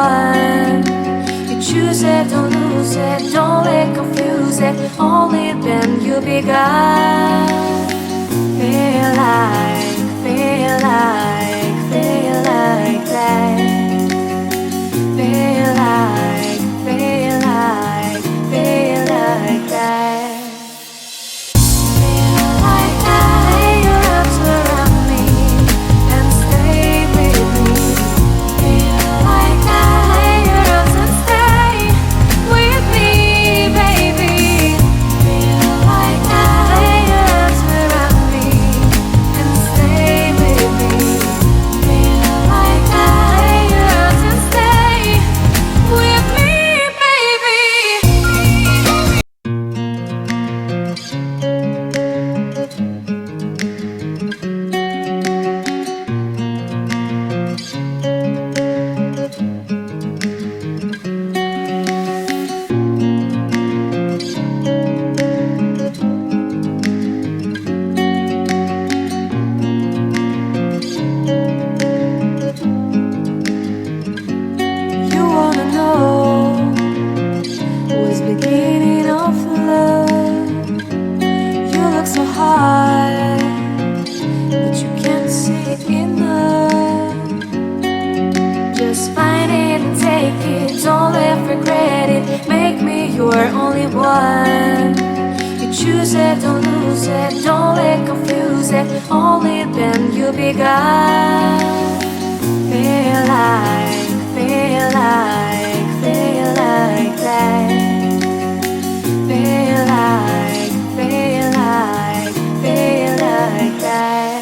one. You choose it, don't lose it, don't let confuse it. Only then you begun. Feel like, feel like, feel like that. Feel like, feel like, feel like that. You're only one. You choose it, don't lose it, don't let confuse it. Only then you begun. Feel like, feel like, feel like that. Feel like, feel like, feel like that.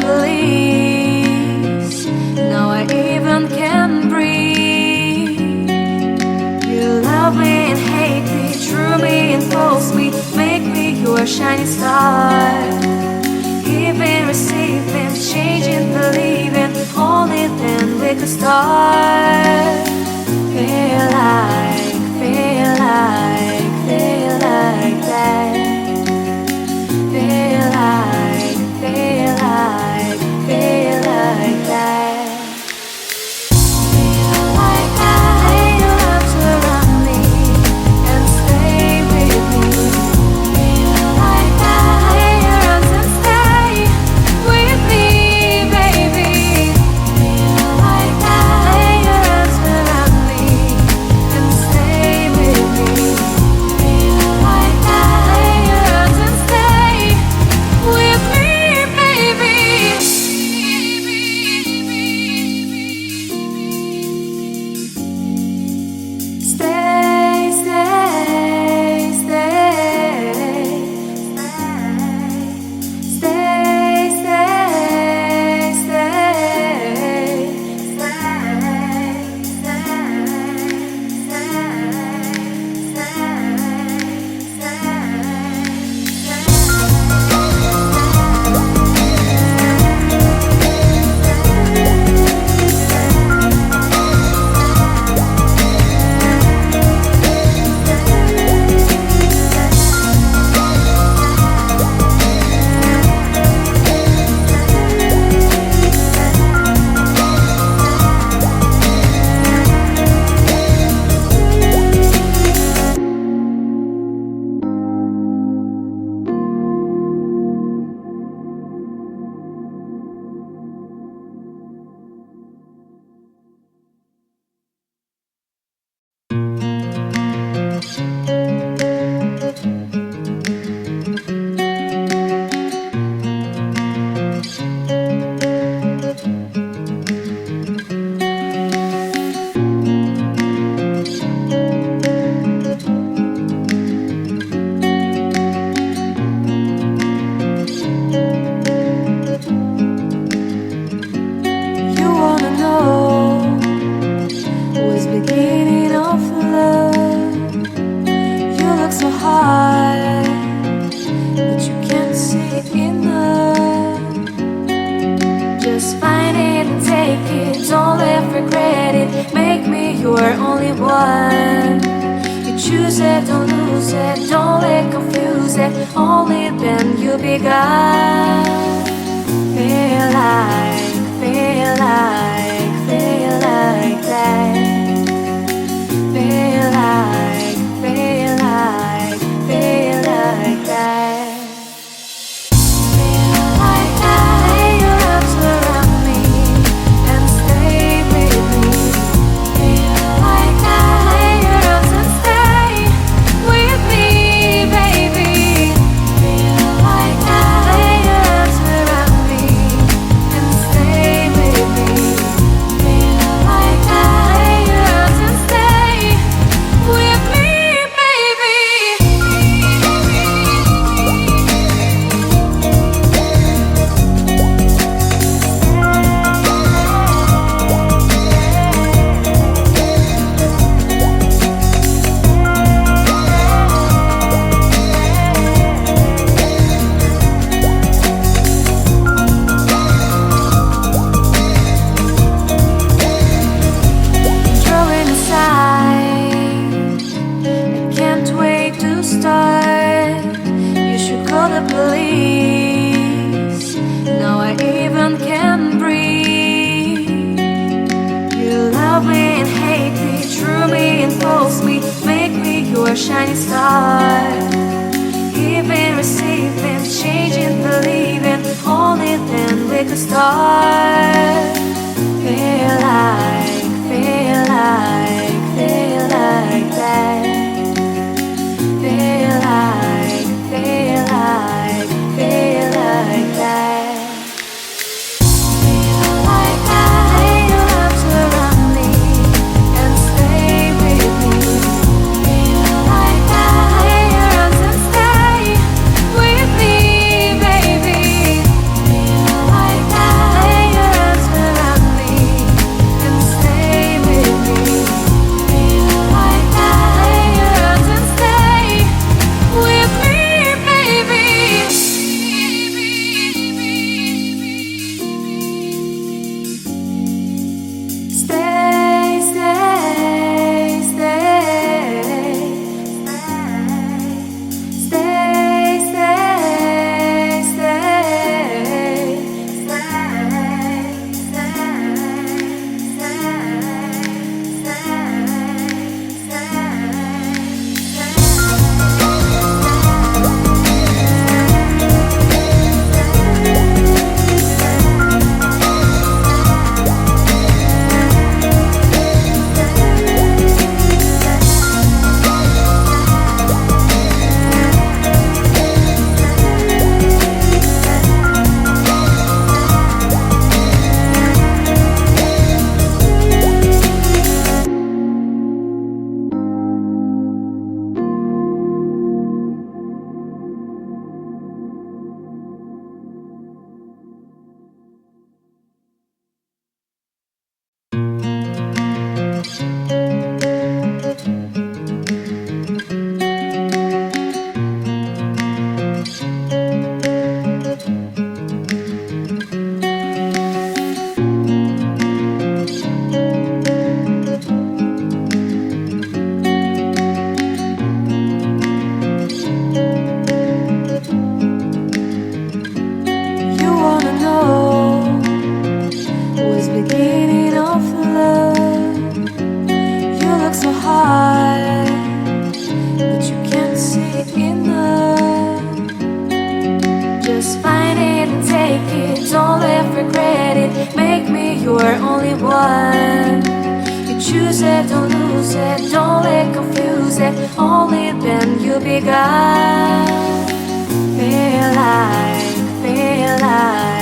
Police. Now I even can breathe. You love me and hate me, true me and false me, make me your shining star. Giving, receiving, changing, believing, only then we could start. Feel like, feel like, feel like that. Feel like, feel like, feel like that. Feel like lay your arms around me and stay with me. Feel like lay your arms and stay with me, baby. Feel like lay your arms around me. you're only one. You choose it, don't lose it, don't let confuse it. Only then you begun. Feel like, feel like, feel like that. Feel like, feel like, feel like that. Police. Now I even can breathe. You love me and hate me, true me and false me, make me your shining star. Giving, receiving, changing, believing, only then we could start. Feel like, feel like, feel like that. Feel like, feel like, feel like that. Feel like that. Lay your arms around me and stay with me. Feel like that. Lay your arms and stay with me, baby. Feel like that. Lay your arms around me and stay with me. Feel like that. Lay your arms and stay with me. You're only one. You choose it, don't lose it, don't let confuse it. Only then you begun. Feel like, feel like.